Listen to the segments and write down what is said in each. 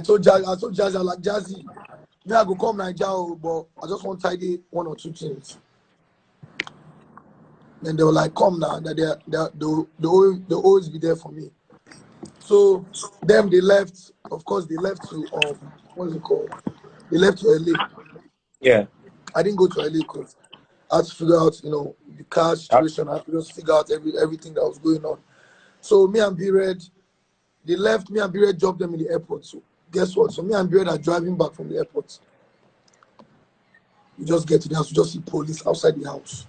I told Jazzy, I like Jazzy. Me, I go come Nigeria, but I just want to tidy one or two things. And they were like, come now, that they'll always be there for me. So them they left, of course they left to what is it called? They left to LA. Yeah. I didn't go to LA because I had to figure out, the car situation. I had to just figure out everything that was going on. So me and B-Red, they left, me and B-Red dropped them in the airport. So guess what? So me and B-Red are driving back from the airport. We just get to the house, we just see police outside the house.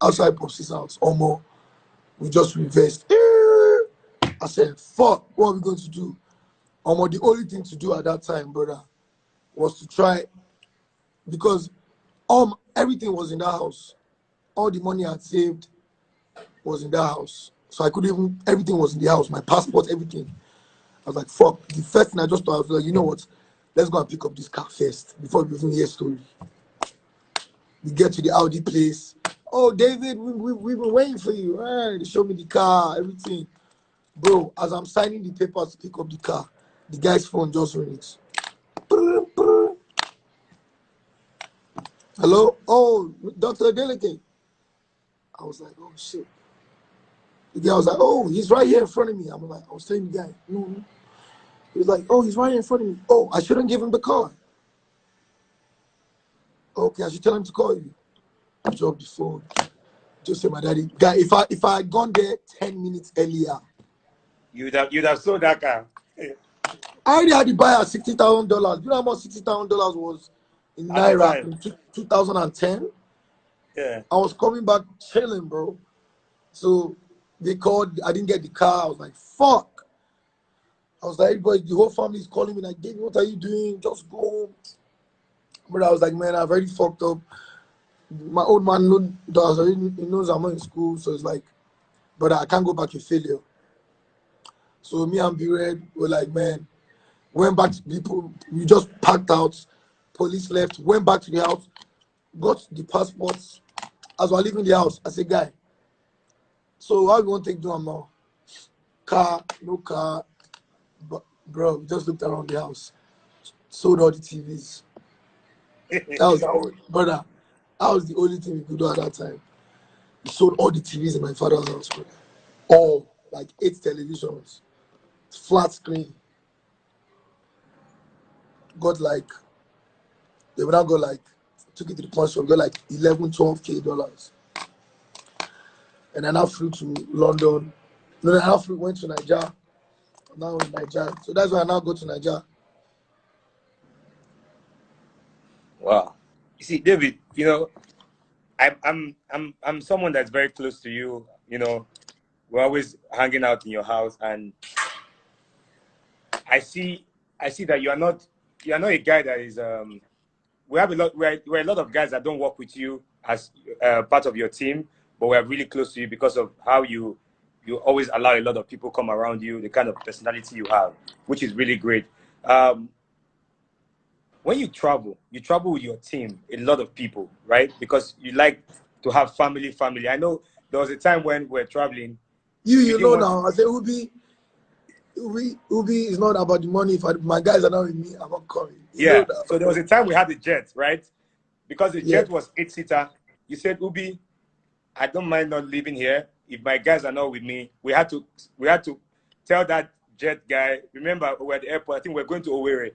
Outside Popsy's house. Omo, we just reversed. I said, fuck, what are we going to do? Omo, the only thing to do at that time, brother, was to try, because everything was in that house. All the money I had saved was in that house. So I couldn't even, everything was in the house, my passport, everything. I was like, fuck. The first thing I just thought, I was like, you know what? Let's go and pick up this car first before we even hear a story. We get to the Audi place. Oh, David, we've been waiting for you. They show me the car, everything. Bro, as I'm signing the papers to pick up the car, the guy's phone just rings. Hello? Oh, Dr. Delicate. I was like, oh, shit. The guy was like, oh, he's right here in front of me. I was telling the guy, no. He was like, oh, he's right here in front of me. Oh, I shouldn't give him the car. Okay, I should tell him to call you. I dropped the phone. Just say my daddy. Guy, if I had gone there 10 minutes earlier, you'd have sold that car. I already had to buy at $60,000. You know how much $60,000 was in Naira in 2010? Yeah. I was coming back chilling, bro. So they called. I didn't get the car. I was like, fuck. I was like, everybody, the whole family is calling me like, David, what are you doing? Just go home. But I was like, man, I've already fucked up. My old man he knows I'm not in school, so it's like, but I can't go back to failure. So me and B-Red were like, man, went back to people, we just packed out, police left, went back to the house, got the passports. As we're leaving the house, I said, guy, so how we want to take them now? Car, no car. But bro, we just looked around the house, sold all the TVs. That was our brother. That was the only thing we could do at that time. We sold all the TVs in my father's house, brother. All, like 8 televisions, flat screen. Got like, they would now go like, took it to the punch shop, got like 11, 12K dollars. And then I flew to London. No, then I went to Nigeria. Now in Nigeria. So that's why I now go to Nigeria. Wow. You see, David, I'm someone that's very close to you. We're always hanging out in your house, and I see that you're not a guy that is we're a lot of guys that don't work with you as part of your team, but we're really close to you because of how you always allow a lot of people come around you, the kind of personality you have, which is really great. When you travel with your team, a lot of people, right? Because you like to have family. I know there was a time when we're traveling. You know now, I say, Ubi is not about the money. If my guys are not with me, I'm not coming. Yeah. So there was a time we had the jet, right? Because the jet was 8-seater. You said, Ubi, I don't mind not living here. If my guys are not with me, we had to tell that jet guy. Remember, we were at the airport. I think we're going to Owerri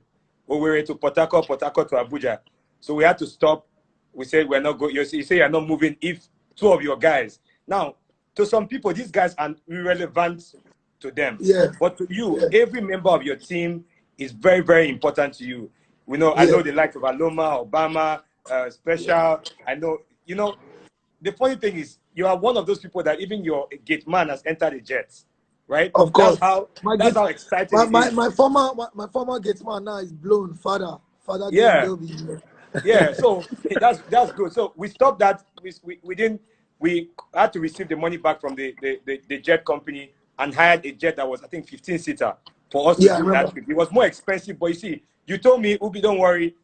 to Port Harcourt to Abuja. So we had to stop. We said we're not going. You say you're not moving if 2 of your guys. Now, to some people, these guys are irrelevant to them. Yeah. But to you, every member of your team is very, very important to you. I know the likes of Aloma, Obama, Special. I know, the funny thing is, you are one of those people that even your gate man has entered the jets, right? Of course. That's how exciting my former gate man now is blown. Father. Yeah. Yeah, so that's good. So we stopped that. We had to receive the money back from the jet company and hired a jet that was, I think, 15-seater for us to do that trip. It was more expensive, but you see, you told me, Ubi, don't worry.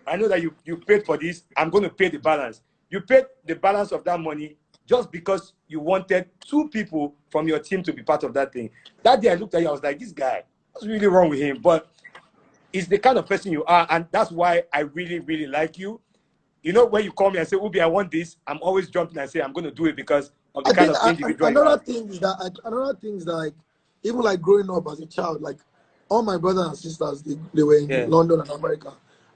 I know that you paid for this. I'm going to pay the balance. You paid the balance of that money just because you wanted 2 people from your team to be part of that thing. That day I looked at you, I was like, this guy, what's really wrong with him? But it's the kind of person you are, and that's why I really, really like you. You know, when you call me and say, Ubi, I want this, I'm always jumping and say, I'm going to do it because of the I kind think of individual you another are. thing is that like even like growing up as a child, like all my brothers and sisters, they were in Yeah, London and America.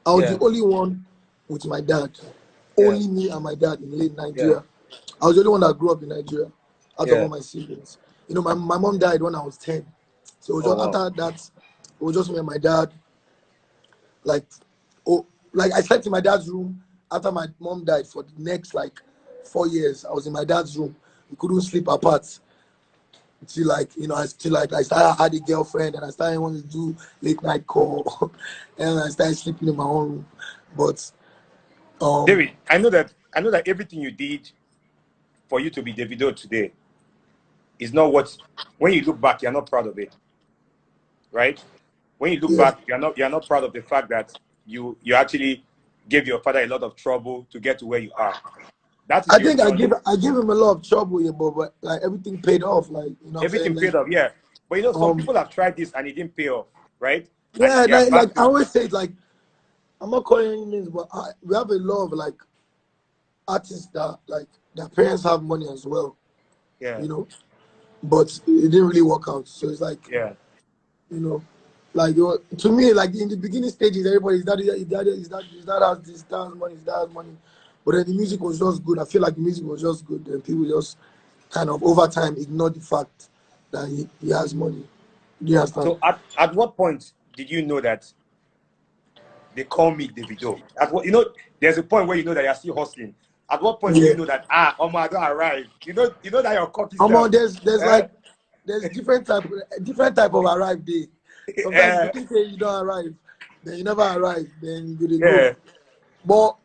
I was yeah, the only one with my dad. yeah, Only me and my dad in late yeah. Nigeria. I was the only one that grew up in Nigeria out of Yeah. all my siblings. You know, my mom died when I was 10. So it was Oh just, wow. after that, it was just me and my dad. Like, oh, like I slept in my dad's room after my mom died for the next like 4 years. I was in my dad's room. We couldn't sleep apart until like I started had a girlfriend and I started wanting to do late night call and I started sleeping in my own room. But David, I know that everything you did for you to be Davido today is not what, when you look back, you're not proud of it. Right? When you look yeah, back, you're not proud of the fact that you actually gave your father a lot of trouble to get to where you are. That is I your think journey. I gave him a lot of trouble, yeah, but like everything paid off. Like, you know what I'm saying? Everything Like, paid off, yeah. But you know, some um people have tried this and it didn't pay off, right? And yeah, they are like back I to, always say, like I'm not calling any names, but we have a lot of like artists that like their parents have money as well, yeah, you know, but it didn't really work out. So it's like, yeah, you know, like to me, like in the beginning stages, everybody's his dad has this, dad has money, his dad has money. But then the music was just good. I feel like the music was just good, and people just kind of over time ignored the fact that he has money. Do you understand? so at what point did you know that they call me Davido? At what, there's a point where you know that you're still hustling. At what point do Yeah. you know that I don't arrive? You know that you're cocky self. On there's Eh? like there's different type of arrive day. Sometimes you Eh, think say you don't arrive, then you never arrive, then you dey go. yeah, But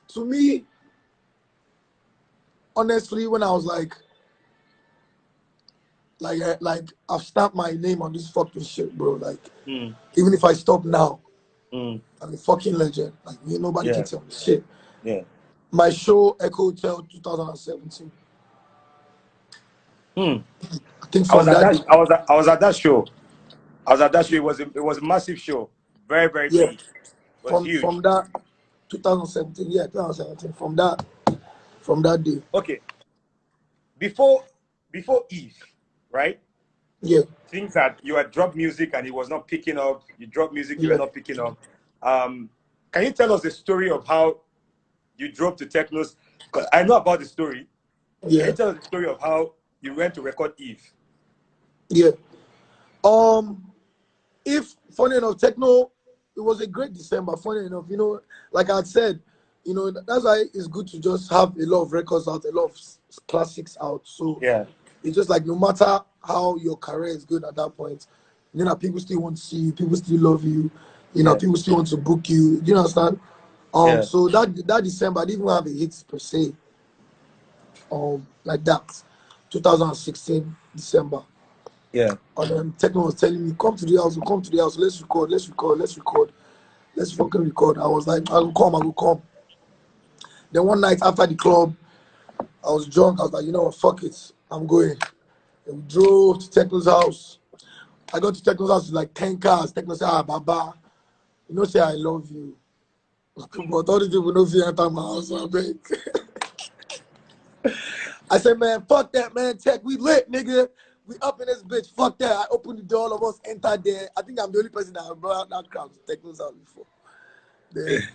to me, honestly, when I was like I've stamped my name on this fucking shit, bro. Like mm, even if I stop now, mm, I'm a fucking legend. Like ain't nobody can yeah, tell me shit. yeah. My show Echo Hotel 2017. Mm. I think I was from at that that. day, I was at that show. I was at that show. It was a massive show. Very, very yeah, big. It was from huge. that 2017, yeah, 2017. From that day, Okay, before Eve, right? yeah, Things that you had dropped music and it was not picking up. You dropped music, you were yeah, not picking up. Um, can you tell us the story of how you drove to Technos? Because I know about the story. Can yeah, you tell us the story of how you went to record Eve? yeah. Um, if funny enough, techno, it was a great December. Funny enough, like I had said, that's why it's good to just have a lot of records out, a lot of classics out. So Yeah, it's just like no matter how your career is good at that point, people still want to see you, people still love you, yeah, people still want to book you. Do you understand? yeah, So that December, I didn't even have a hit per se. Like that, 2016 December. yeah. And then Techno was telling me, come to the house, come to the house, let's record, let's fucking record. I was like, I will come. Then one night after the club, I was drunk. I was like, you know what, fuck it, I'm going. And we drove to Techno's house. I got to Techno's house with like 10 cars. Techno said, Baba, say I love you. But all the people know if you enter my house, I beg. I said, man, fuck that, man. Tech, we lit, nigga. We up in this bitch. Fuck that. I opened the door, all of us entered there. I think I'm the only person that brought out that crowd to Techno's house before. Then,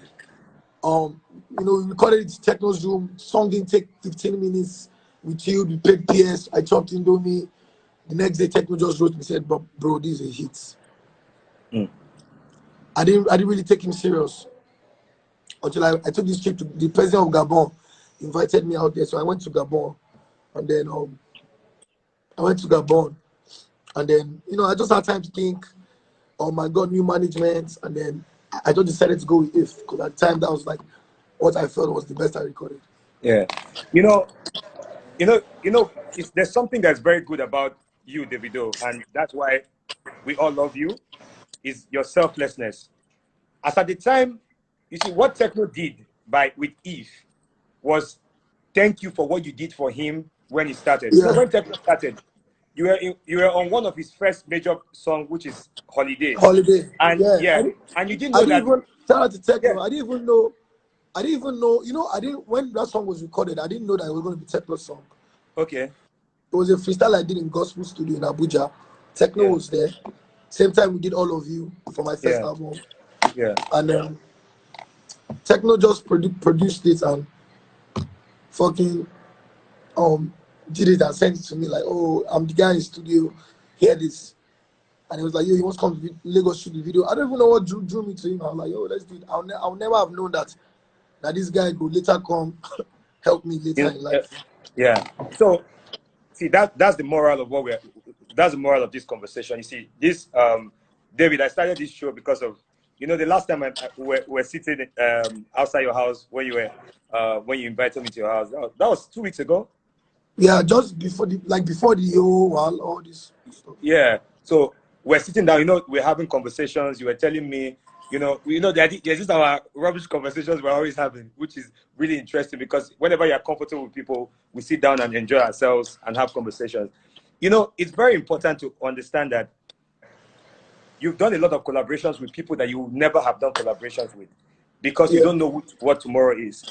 we recorded it to Techno's room. Song didn't take 15 minutes. We chilled, we played PS. I chopped Indomie. The next day, Techno just wrote me, said, bro, this is a hit. Mm. I didn't really take him serious until I took this trip to the president of Gabon, invited me out there. So I went to Gabon. And then I went to Gabon. And then, I just had time to think, oh my God, new management. And then I just decided to go with If, because at the time that was like what I felt was the best I recorded. Yeah. You know, there's something that's very good about you, Davido, and that's why we all love you, is your selflessness. As at the time, you see what Techno did with Eve was thank you for what you did for him when he started. Yeah. When Triplemg started, you were on one of his first major song, which is Holiday. Holiday. And Yeah. yeah, and you didn't I know didn't that. even shout out to Yeah. Techno. I didn't even know. You know, I didn't when that song was recorded. I didn't know that it was going to be Techno's song. Okay. It was a freestyle I did in Gospel Studio in Abuja. Techno Yeah. was there. Same time we did All of You for my first Yeah. album, Yeah. and Techno just produced it and fucking did it and sent it to me like, oh, I'm the guy in studio. Hear this. And he was like, yo, he wants to come to Lagos shoot the video. I don't even know what drew me to him. I was like, yo, let's do it. I'll never have known that this guy could later come help me later in life. Yeah. So see that's the moral of that's the moral of this conversation. You see, this David, I started this show because of the last time we're sitting outside your house when you invited me to your house. That was 2 weeks ago. Yeah, just before the whole all this stuff. Yeah. So we're sitting down, we're having conversations. You were telling me, there's just our rubbish conversations we're always having, which is really interesting because whenever you're comfortable with people, we sit down and enjoy ourselves and have conversations. It's very important to understand that you've done a lot of collaborations with people that you would never have done collaborations with because you Yeah, don't know what tomorrow is.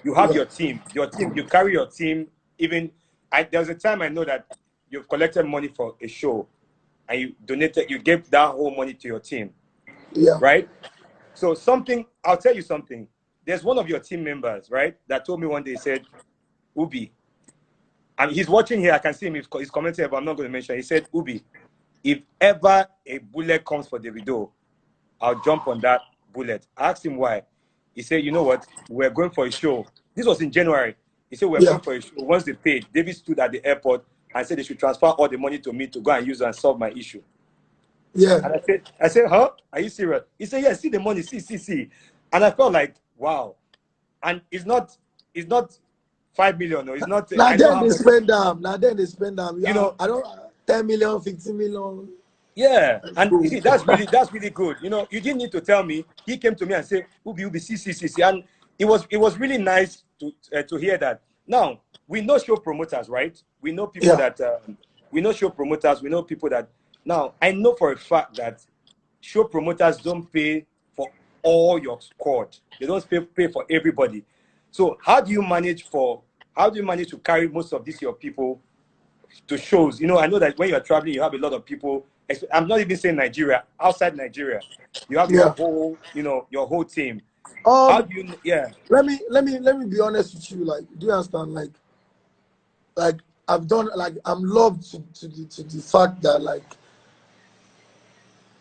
You have your team, you carry your team. There was a time I know that you've collected money for a show and you gave that whole money to your team, yeah, right? So I'll tell you something. There's one of your team members, right, that told me one day, he said, Ubi, and he's watching here, I can see him, he's commenting, but I'm not going to mention. He said, Ubi, if ever a bullet comes for Davido, I'll jump on that bullet. I asked him why. He said, you know what? We're going for a show. This was in January. He said, we're yeah, going for a show. Once they paid, David stood at the airport and said they should transfer all the money to me to go and use and solve my issue. yeah. And I said, huh? Are you serious? He said, yeah, see the money, see. And I felt like, wow. And it's not 5 million, or it's not, Now I know then how they much, spend them. Now then they spend them. you Yeah, know, I don't 10 million, 15 million. yeah. Let's And go. you see, that's really good. You didn't need to tell me. He came to me and said, Ubi, see. And it was really nice to hear that. Now, we know show promoters, right? We know people Yeah, that, we know show promoters, we know people that, now, I know for a fact that show promoters don't pay for all your squad. They don't pay for everybody. So how do you manage to carry most of your people to shows? I know that when you're traveling, you have a lot of people. I'm not even saying Nigeria, outside Nigeria, you have yeah. your whole team. How Um, do you? Yeah. let me be honest with you. Like, do you understand? Like I've done. Like I'm loved to the fact that like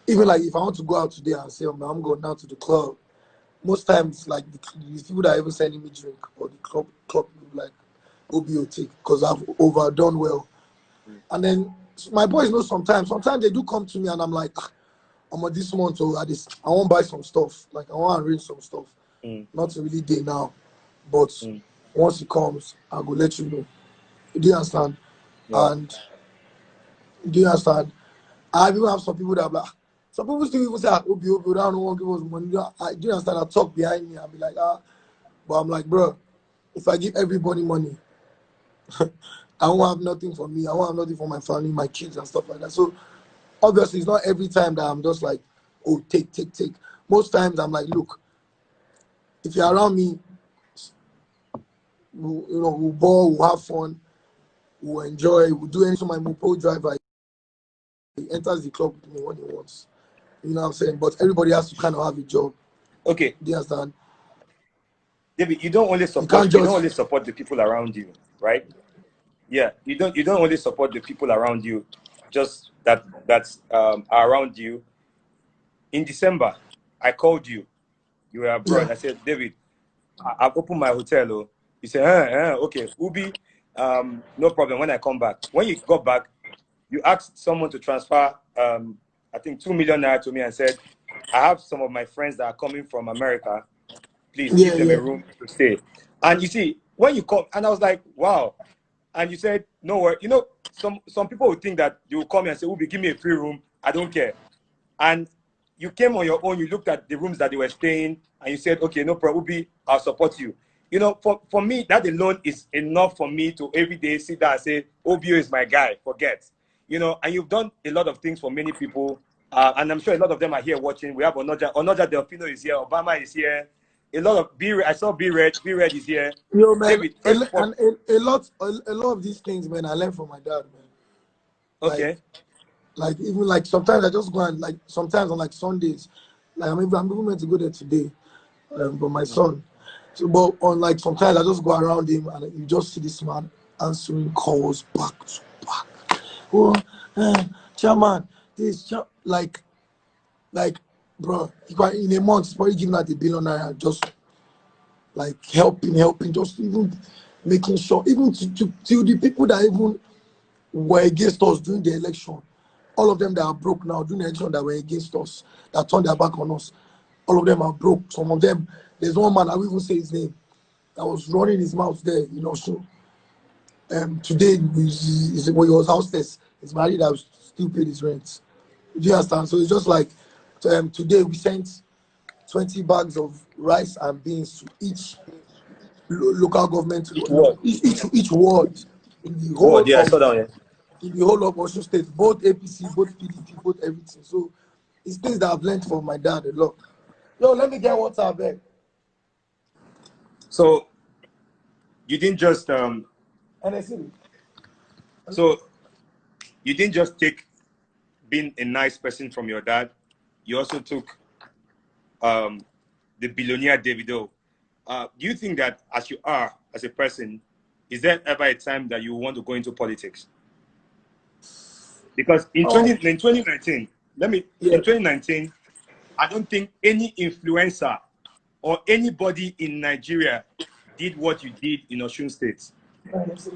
even like if I want to go out today and say, oh, man, I'm going down to the club. Most times, like the people that are even sending me drink or the club people like OBOT because I've overdone well. And then my boys know sometimes they do come to me and I'm like, I'm on this month or I want to buy some stuff. Like I want to arrange some stuff. Mm, Not really day now, but mm, once it comes, I'll go let you know. Do you understand? yeah. And do you understand? I even have some people that are like, some people still even say, Obi, I don't want to give us money. Do you understand? I talk behind me. I'll be like, but I'm like, bro, if I give everybody money, I won't have nothing for me. I won't have nothing for my family, my kids, and stuff like that. So obviously, it's not every time that I'm just like, oh, take. Most times I'm like, look, if you're around me, we'll ball, we'll have fun, we'll enjoy, we'll do anything. So my Mopo driver, he enters the club with me when he wants. You know what I'm saying? But everybody has to kind of have a job. Okay, Do you understand? David, you don't only You can't just, support the people around you, right? Yeah, you don't only support the people around you, just that's are around you. In December, I called you. You were yeah, abroad. I said, David, I've opened my hotel. Oh. You said, okay, Ubi, no problem. When I come back, when you got back, you asked someone to transfer, I think 2 million naira to me and said, I have some of my friends that are coming from America. Please give them yeah. a room to stay. And you see, when you come, and I was like, wow. And you said, no worry. Some people would think that you will come here and say, Ubi, give me a free room. I don't care. And you came on your own, you looked at the rooms that they were staying, and you said, okay, no problem, Ubi, I'll support you. You know, for me, that alone is enough for me to every day sit down and say, Obio is my guy. Forget. You know, and you've done a lot of things for many people. And I'm sure a lot of them are here watching. We have Onoja Delfino is here. Obama is here. A lot of I saw B Red is here. Yo, man, David, first of all, a lot of these things, man, I learned from my dad, man. okay. Like even like sometimes I just go and like sometimes on like Sundays, like I'm even meant to go there today, but my son. So, but on like sometimes I just go around him and you just see this man answering calls back to back. Oh, chairman, like, bro, in a month he's probably giving out $1 billion just like helping, just even making sure, even to the people that even were against us during the election. All of them that are broke now during the election that were against us, that turned their back on us. All of them are broke. Some of them, there's one man, I will even say his name, that was running his mouth there, you know. So today, when he was houseless, his married that still paid his rent. Do you understand? So it's just like today we sent 20 bags of rice and beans to each local government, each ward in the whole Yeah, I saw of that. Yeah. in the whole of Osun State, both APC, both PDP, both everything. So it's things that I've learned from my dad a lot. Yo, let me get water back. So you didn't just so you didn't just take being a nice person from your dad. You also took the billionaire Davido. Do you think that as you are as a person, is there ever a time that you want to go into politics? Because in 2019, in 2019, I don't think any influencer or anybody in Nigeria did what you did in Osun State.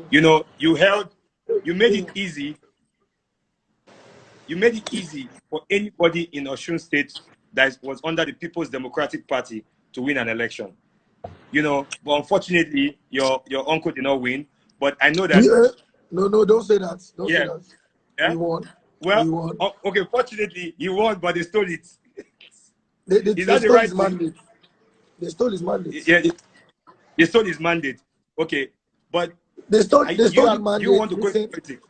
You know, you made it easy. You made it easy for anybody in Osun State that was under the People's Democratic Party to win an election. You know, but unfortunately, your uncle did not win. But I know that. No, don't say that. Don't say that. Yeah? We won. Well, we won. Okay, fortunately, he won, but they stole it. Is that the right mandate? They stole his mandate. Yeah, they stole his mandate. Okay, but they stole his mandate. You want to go into politics?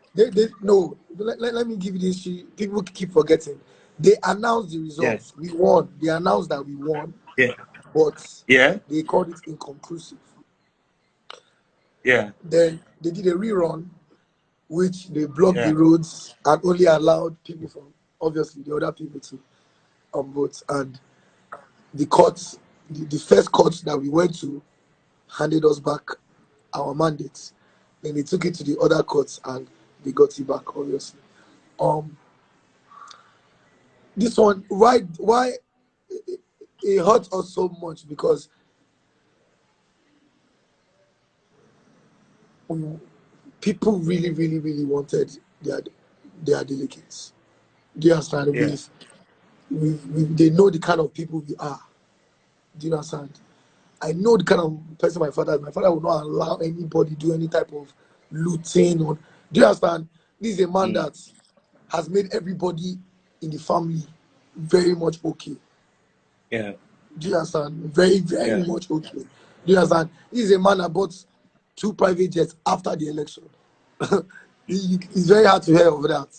No, let me give you this. People keep forgetting. They announced the results. Yeah. We won. They announced that we won. Yeah. But yeah, they called it inconclusive. Yeah. Then they did a rerun, which they blocked the roads and only allowed people from, obviously, the other people to vote. And the courts, the first court that we went to, handed us back our mandates. Then they took it to the other courts and they got it back, obviously. This one, why it hurt us so much? Because people really, really, really wanted their delegates. Do you understand? Yeah. They know the kind of people we are. Do you understand? I know the kind of person my father is. My father will not allow anybody do any type of looting. Do you understand? This is a man that has made everybody in the family very much okay. Yeah. Do you understand? Very, very much okay. Do you understand? This is a man that bought 2 private jets after the election. It's very hard to hear over that.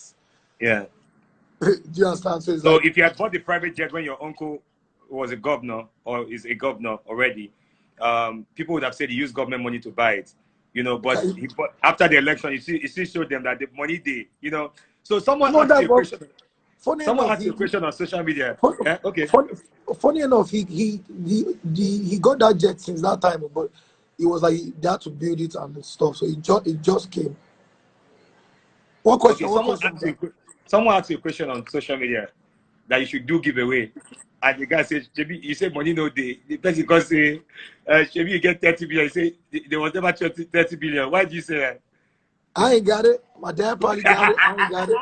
Yeah. Do you understand? So if you had bought the private jet when your uncle was a governor or is a governor already, people would have said he used government money to buy it, you know. But after the election, you still showed them that the money you know. So someone asked you a question. Someone asked you a question on social media. Okay. Funny enough, he got that jet since that time, but it was like they had to build it and stuff. So it just came. What question? Okay, someone asked you a question on social media that you should do giveaway. And the guy said, you say money no day. The person can say, you get 30 billion. You say, they was never 30 billion. Why did you say that? I ain't got it. My dad probably got it. I ain't got it.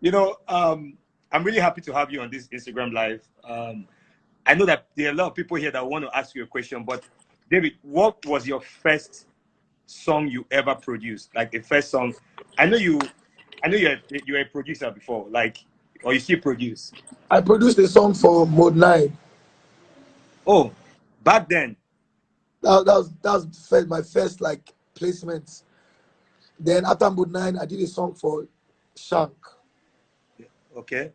You know, I'm really happy to have you on this Instagram Live. I know that there are a lot of people here that want to ask you a question, but David, what was your first song you ever produced? Like the first song? I know you're a producer before, like, or you still produce. I produced a song for Mode 9. Oh, Back then. That was my first like placement. Then after Mood 9, I did a song for Shank. Okay.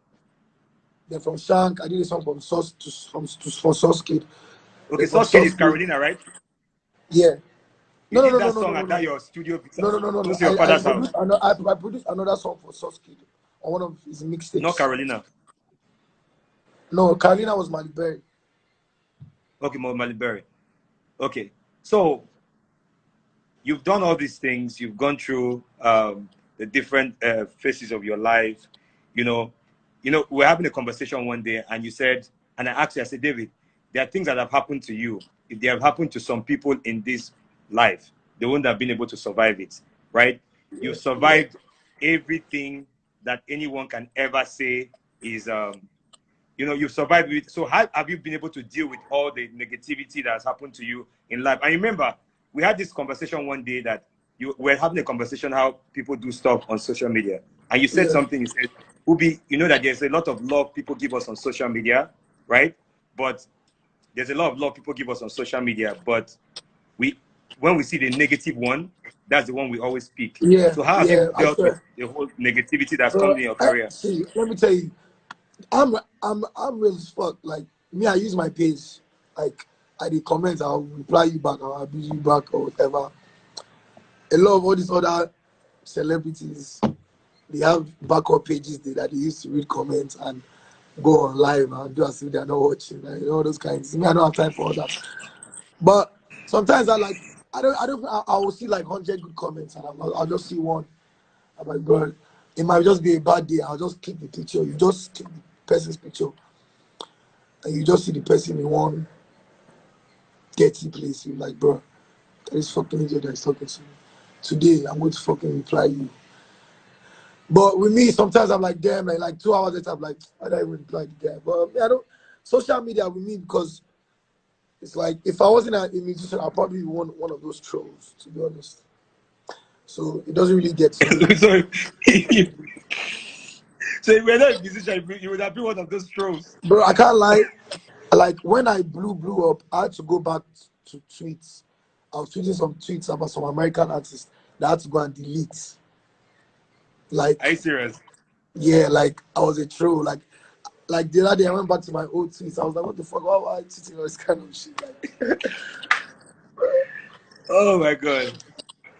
Then from Shank, I did a song from for Sauce Kid. Okay, Then from Sauce Kid Sauce is Kid, Carolina, right? yeah. You No, no, did no, no, that no, no, song no, at that no, your studio no, no, no, no, no. close to your I father's house. produced another. I produced another song for Sauce Kid on one of his Not mixtapes. Carolina. No, Carolina was Malik Berry. Okay, Maliberry. Okay. So you've done all these things. You've gone through the different phases of your life. You know, we're having a conversation one day, and you said, and I asked you, I said, David, there are things that have happened to you. If they have happened to some people in this life, they wouldn't have been able to survive it, right? You've survived everything that anyone can ever say is you've survived it. So how have you been able to deal with all the negativity that has happened to you in life? And remember, we had this conversation one day that you were having a conversation how people do stuff on social media. And you said Yeah, something, you said, Ubi, you know that there's a lot of love people give us on social media, right? But there's a lot of love people give us on social media, but when we see the negative one, that's the one we always pick. yeah, So how have you yeah. I dealt with swear, the whole negativity that's come bro. in your career? See, let me tell you, I'm real as fuck. Like me, I use my page. Like I did comments, I'll reply you back, I'll abuse you back or whatever. A lot of all these other celebrities, they have backup pages that they used to read comments and go on live and do as if they're not watching, like, all those kinds. Me, I don't have time for all that. But sometimes I will see like 100 good comments and I'll just see one. I'm like, bro, it might just be a bad day. I'll just click the picture. You just click the person's picture and you just see the person in one dirty place. You're like, bro, there is fucking idiot that is talking to me. Today, I'm going to fucking reply you. But with me, sometimes I'm like, damn, like 2 hours later, I'm like, I don't even reply the guy. But I don't, social media with me because it's like, if I wasn't a musician, I'd probably be one of those trolls, to be honest. So it doesn't really get to me. so, so if you're not a musician, you would have been one of those trolls. Bro, I can't lie. Like when I blew up, I had to go back to tweets. I was tweeting some tweets about some American artists that I had to go and delete. Are you Like, serious? yeah, like I was a troll. Like the other day, I went back to my old tweets. I was like, what the fuck? Why was I tweeting all this kind of shit? Like, Oh my god.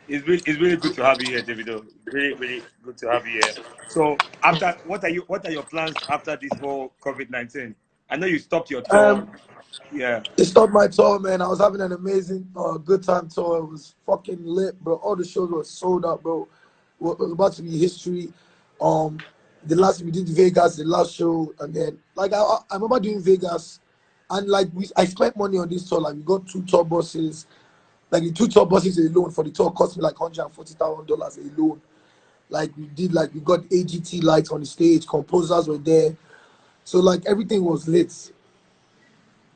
It's really good to have you here, Davido. Really, really good to have you here. So after what are your plans after this whole COVID-19? I know you stopped your tour. um, Yeah. it stopped my tour, man. I was having an amazing, good time tour. It was fucking lit, bro. All the shows were sold out, bro. It was about to be history. Um, the last we did Vegas, the last show, and then like I remember doing Vegas, and like I spent money on this tour. Like we got 2 tour buses. Like the 2 tour buses alone for the tour cost me like $140,000 alone. Like we got AGT lights on the stage, composers were there, so like everything was lit.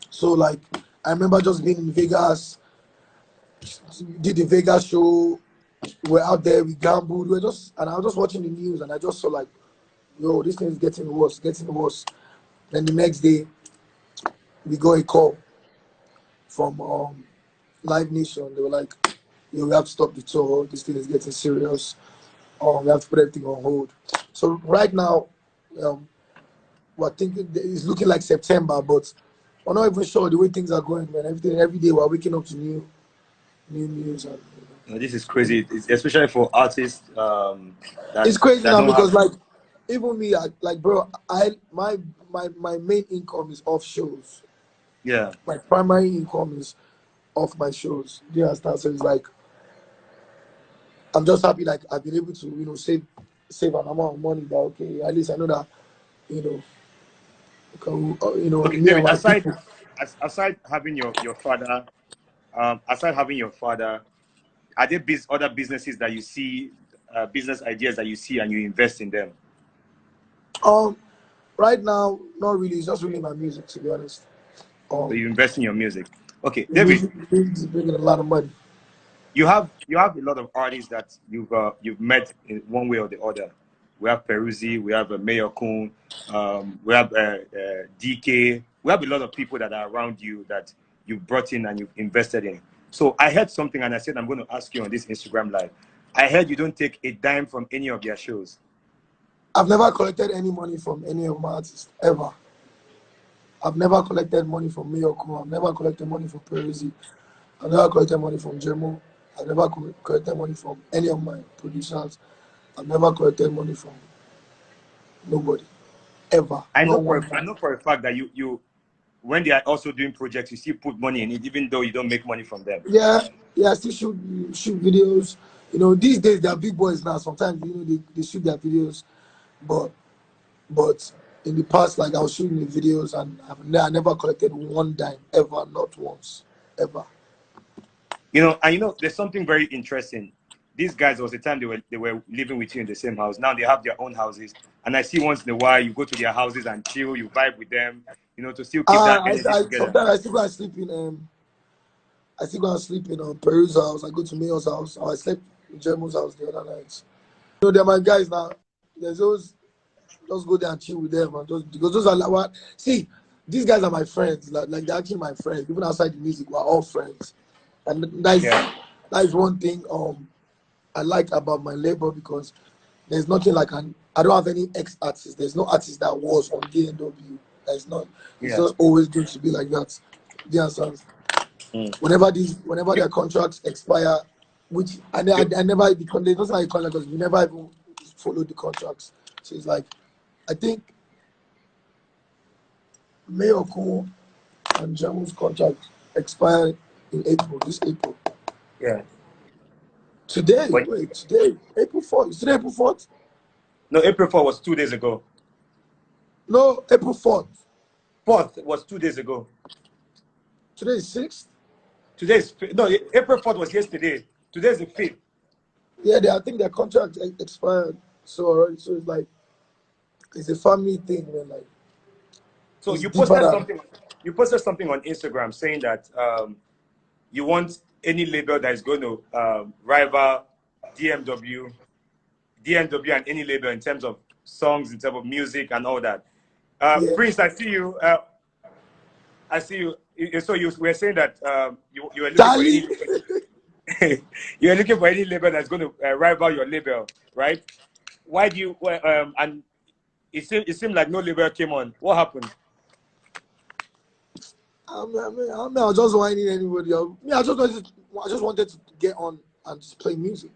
So like I remember just being in Vegas, did the Vegas show. We're out there, we gambled, and I was just watching the news, and I just saw like, yo, this thing is getting worse, getting worse. Then the next day, we got a call from Live Nation. They were like, yo, we have to stop the tour. This thing is getting serious. We have to put everything on hold. So right now, um, we're thinking it's looking like September, but we're not even sure the way things are going, man. Every day we're waking up to new news. And, This is crazy, especially for artists it's that crazy now don't because have. like even me, like bro, my main income is off shows. Yeah. My primary income is off my shows. Do you understand? So it's like I'm just happy like I've been able to save an amount of money that okay at least I know that you know Okay, me and David. my people. Aside having your father, aside having your father, are there other businesses that you see, business ideas that you see, and you invest in them? Um, right now, not really. It's just really my music, to be honest. So Um, you invest in your music. Okay, the David. music is bringing a lot of money. You have a lot of artists that you've met in one way or the other. We have Peruzzi, we have Mayor Kun, we have DK. We have a lot of people that are around you that you've brought in and you've invested in. So I heard something and I said, I'm going to ask you on this Instagram live. I heard you don't take a dime from any of their shows. I've never collected any money from any of my artists, ever. I've never collected money from Miyoko. I've never collected money from Peruzzi. I've never collected money from Jemo. I've never collected money from any of my producers. I've never collected money from nobody, ever. I Not know one for a fact that you when they are also doing projects, you still put money in it, even though you don't make money from them. Yeah, I still shoot videos. You know, these days they are big boys now. Sometimes they shoot their videos, but in the past, like I was shooting the videos and I never collected one dime ever, not once, ever. There's something very interesting. These guys, there was a time they were living with you in the same house. Now they have their own houses, and I see once in a while you go to their houses and chill, you vibe with them, to still keep that energy together. Sometimes I still go and sleep in Peru's house. I go to Mayo's house. Or I slept in Jermo's house the other night. They're my guys now. There's those. Just go there and chill with them, and just because those are like what. See, these guys are my friends. Like they're actually my friends. Even outside the music, we're all friends, and that is one thing I like about my label, because there's nothing like I don't have any ex-artist. There's no artist that was on DNW. There's not. It's just always going to be like that. Do you understand? Whenever their contracts expire, which I never, there's nothing like contract because we never even follow the contracts. So it's like, I think Mayoko and Jamu's contract expired in this April. Yeah. Today, April 4th. Is today April 4th? No, April 4th was 2 days ago. No, April 4th. 4th was 2 days ago. Today is 6th? April 4th was yesterday. Today is the 5th. Yeah, I think their contract expired. So it's like, it's a family thing, man. Like, so you posted something on Instagram saying that you want any label that is going to rival DNW and any label in terms of songs, in terms of music and all that. Prince, I see you. So you were saying that you were looking for any you were looking for any label that's going to rival your label, right? Why do you? And it seemed like no label came on. What happened? I was just whining anybody. I just wanted to get on and just play music.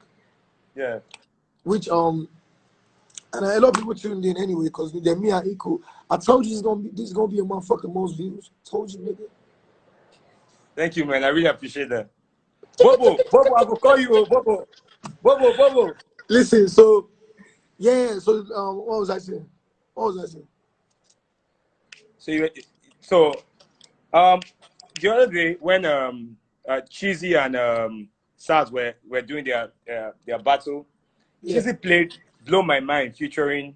Yeah. Which and a lot of people tuned in anyway because they're me and Eco. I told you this is gonna be a motherfucking most views. Told you, nigga. Thank you, man. I really appreciate that. Bobo, I will call you, Bobo. Listen, so yeah, so what was I saying? The other day when Cheesy and Saz were doing their battle, Cheesy played "Blow My Mind" featuring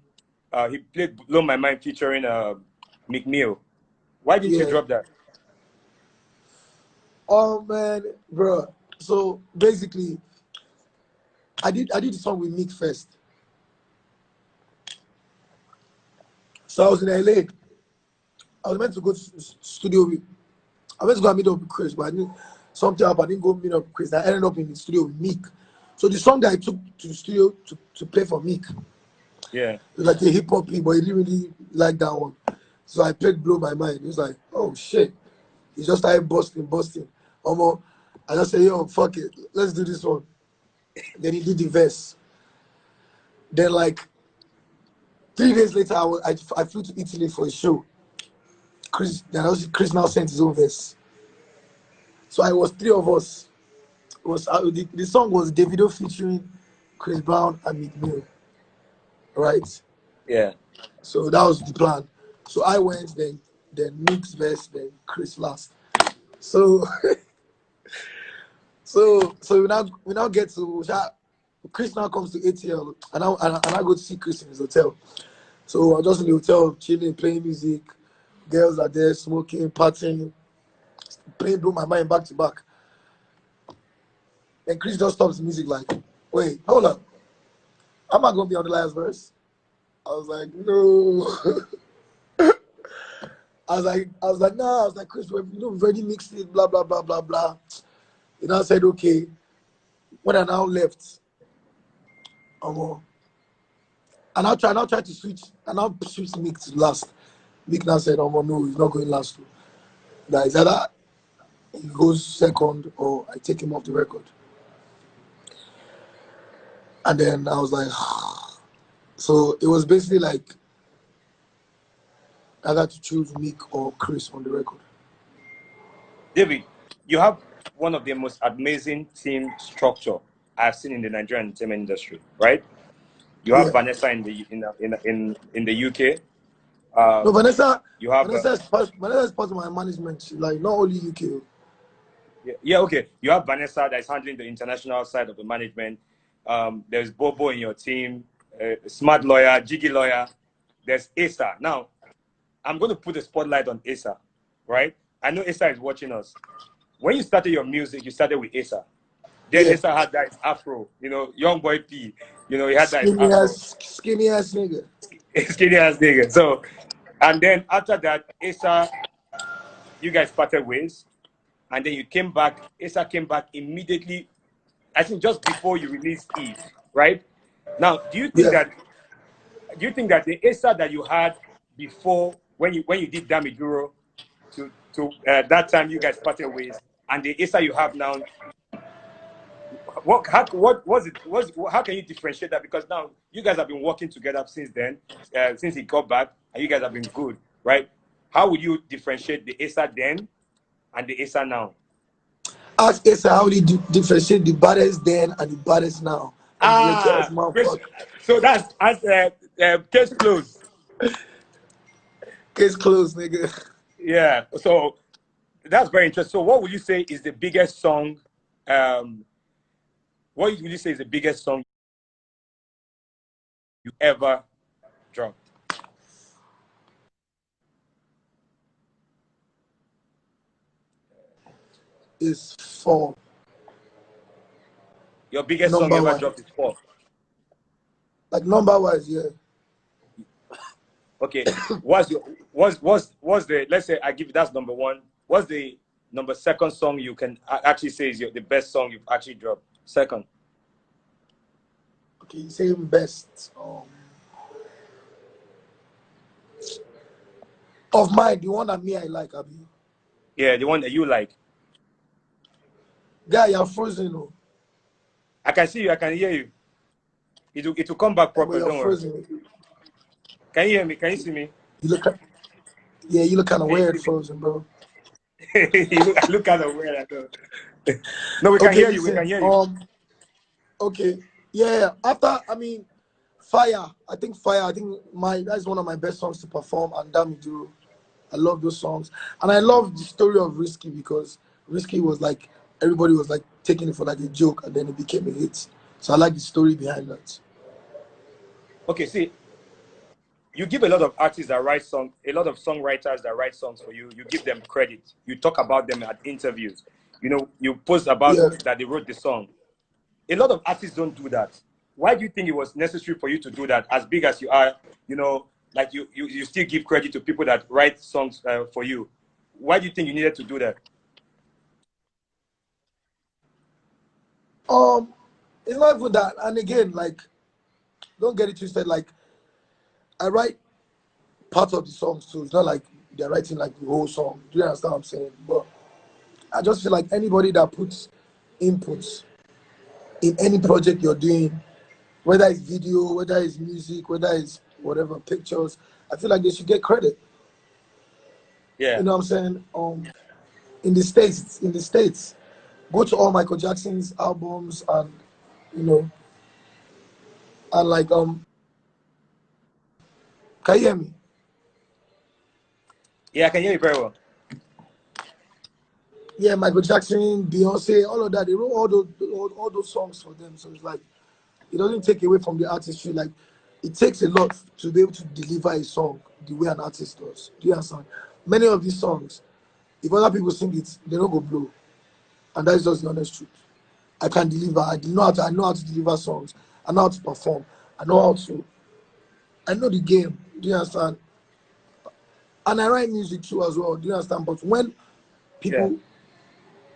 Meek Mill. Why didn't you drop that? Oh man, bro. So basically, I did the song with Meek first. So I was in LA. I was meant to go to studio with. I went to go and meet up with Chris, but I didn't. Something happened. I didn't go meet up with Chris. I ended up in the studio with Meek. So the song that I took to the studio to play for Meek, it was like a hip hop thing, but he didn't really like that one. So I played "Blow My Mind." He was like, "Oh shit!" He just started busting. I just said, "Yo, fuck it, let's do this one." Then he did the verse. Then like 3 days later, I flew to Italy for a show. Chris now sent his own verse. So I was 3 of us. It was the song was Davido featuring Chris Brown and Meek Mill, right? Yeah. So that was the plan. So I went, then Meek's verse, then Chris last. So so we now get to Chris now comes to ATL, and I go to see Chris in his hotel. So I'm just in the hotel chilling, playing music. Girls are there smoking, partying, playing "Blow My Mind" back to back. And Chris just stops the music like, "Wait, hold up. Am I gonna be on the last verse?" I was like, "No." I was like, nah. I was like, Chris, we've already mixed it, blah blah blah blah blah. And I said, okay. When I now left, and I tried to switch, and I'll switch Mick to last. Mick now said, no, he's not going last. That is either he goes second or I take him off the record. And then I was like, so it was basically like I got to choose Mick or Chris on the record. David, you have one of the most amazing team structure I've seen in the Nigerian entertainment industry, right? You have Vanessa in the UK. No, Vanessa. You have Vanessa is part of my management. She's like not only UK. Yeah, okay. You have Vanessa that is handling the international side of the management. There's Bobo in your team, Smart Lawyer, Jiggy Lawyer. There's Asa. Now, I'm going to put a spotlight on Asa, right? I know Asa is watching us. When you started your music, you started with Asa. Then Asa had that afro, young boy P. He had that afro. Skinny ass nigga. Skinny ass nigga. So, and then after that, Asa, you guys parted ways. And then you came back, Asa came back immediately, I think just before you released Eve, right? Now, do you think that the Asa that you had before when you did Damiduro to that time you guys parted ways, and the Asa you have now, how can you differentiate that? Because now you guys have been working together since then, since he got back, and you guys have been good, right? How would you differentiate the Asa then and the Asa now? Ask Asa how he differentiate the baddest then and the baddest now. So that's case closed. Case closed, nigga. Yeah. So that's very interesting. So what would you say is the biggest song? What would you say is the biggest song you ever dropped? Is Fall. Your biggest song you ever dropped is Fall. Like number wise, yeah. Okay. what's the, let's say I give you that's number one. What's the number second song you can actually say is the best song you've actually dropped? Second. Okay, you say best. Of mine, the one that I like, Abi. Yeah, the one that you like. Guy, you're frozen. Oh. I can see you. I can hear you. It will come back properly. Don't worry. Can you hear me? Can you see me? You look kind of weird, frozen, bro. I look kind of weird. I know. No, we can hear you. We can hear you. Okay. Yeah. After, Fire. I think that's one of my best songs to perform, and Damiduro. I love those songs, and I love the story of Risky because Risky was like everybody was like taking it for like a joke, and then it became a hit. So I like the story behind that. Okay, see, you give a lot of artists that write songs, a lot of songwriters that write songs for you. You give them credit. You talk about them at interviews. You post about that they wrote the song. A lot of artists don't do that. Why do you think it was necessary for you to do that? As big as you are, like you still give credit to people that write songs for you. Why do you think you needed to do that? It's not even that. And again, like, don't get it twisted. Like, I write part of the song, so it's not like they're writing like the whole song. Do you understand what I'm saying? But I just feel like anybody that puts inputs in any project you're doing, whether it's video, whether it's music, whether it's whatever, pictures, I feel like they should get credit. Yeah. You know what I'm saying? In the States, go to all Michael Jackson's albums and, and like, can you hear me? Yeah, I can hear you very well. Yeah, Michael Jackson, Beyonce, all of that, they wrote all those songs for them. So it's like, it doesn't take away from the artistry. Like, it takes a lot to be able to deliver a song the way an artist does. Do you understand? Many of these songs, if other people sing it, they don't go blow. And that's just the honest truth. I can deliver. I know how to deliver songs. I know how to perform. I know the game. Do you understand? And I write music too as well. Do you understand? But when Yeah. people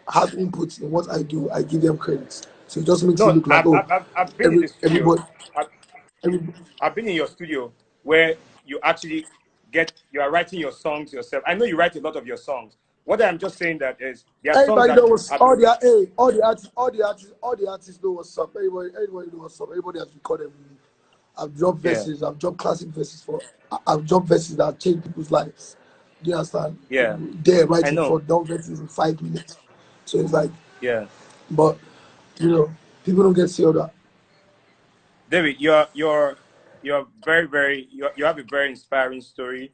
have input in what I do, I give them credit. So it just makes it No, look like, oh, I've been in the studio. everybody, everybody. I've been in your studio where you actually you are writing your songs yourself. I know you write a lot of your songs. What I'm just saying that is there are songs Everybody that know what's have all been the hey, all the artists know what's up. Everybody know what's up. Everybody has recorded with me. I've dropped yeah, verses. I've dropped classic verses I've dropped verses that have changed people's lives. Do you understand? yeah. There, I writing know. for done verses in 5 minutes. So it's like, Yeah. but you know, people don't get to see all that. David, you're very you have a very inspiring story.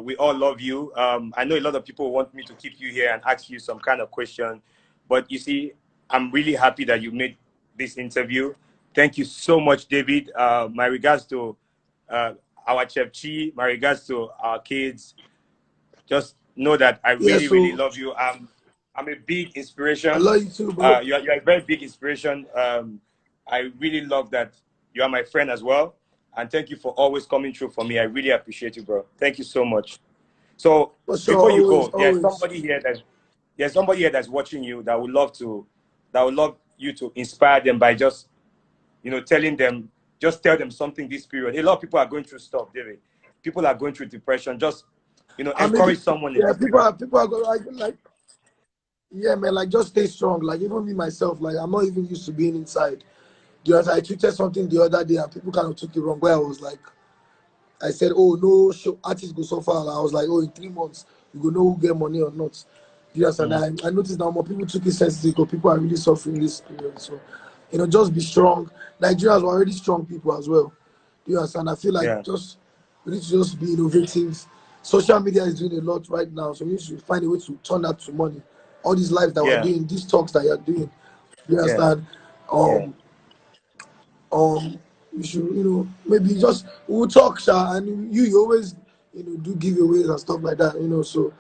We all love you. I know a lot of people want me to keep you here and ask you some kind of question, but you see, I'm really happy that you made this interview. Thank you so much, David. My regards to our Chef Chi. My regards to our kids. Just know that I Yeah, really so love you. I'm a big I inspiration. love you too, bro. You're a very big inspiration. I really love that you are my friend as well. And thank you for always coming through for me. I really appreciate you, bro. Thank you so much. So For sure, before you always, go, always. there's somebody here that's watching you that would love you to inspire them by just telling them, just tell them something this period. A lot of people are going through stuff, David. People are going through depression. Just And maybe encourage someone in yeah, this period. people are going like yeah, man, like just stay strong. Like even me myself, like I'm not even used to being inside. I tweeted something the other day and people kind of took it wrong. Where I was like, I said, oh no, show artists go so far. I was like, oh, in 3 months you go know who get money or not. Yes, and Mm. I noticed now more people took it sensitive because people are really suffering this period. So, just be strong. Nigerians are already strong people as well. Do you understand? I feel like Yeah, we need to just be innovative. Social media is doing a lot right now, so we need to find a way to turn that to money. All these lives that we're yeah, doing, these talks that you're doing, you yeah, understand? yeah, Um, you should, maybe just we'll talk, Sha, and you always, do giveaways and stuff like that, So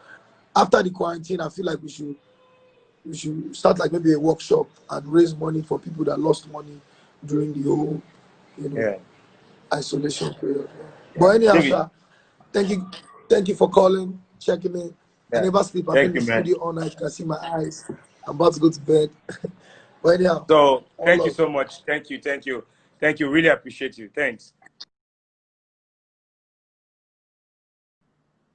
after the quarantine, I feel like we should start like maybe a workshop and raise money for people that lost money during the whole, you know, yeah, isolation period. But yeah. anyhow, David, Sha, thank you for calling, checking in. I yeah. never sleep. I've been Thank in the you, man. studio all night. You can see my eyes. I'm about to go to bed. But anyhow, So all thank you love. so much. Thank you. Really appreciate you. Thanks.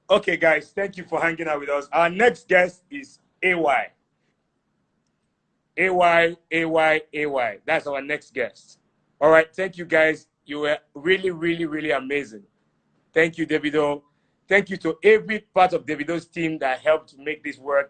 Okay, guys, thank you for hanging out with us. Our next guest is AY. AY. That's our next guest. All right. Thank you, guys. You were really amazing. Thank you, Davido. Thank you to every part of Davido's team that helped make this work.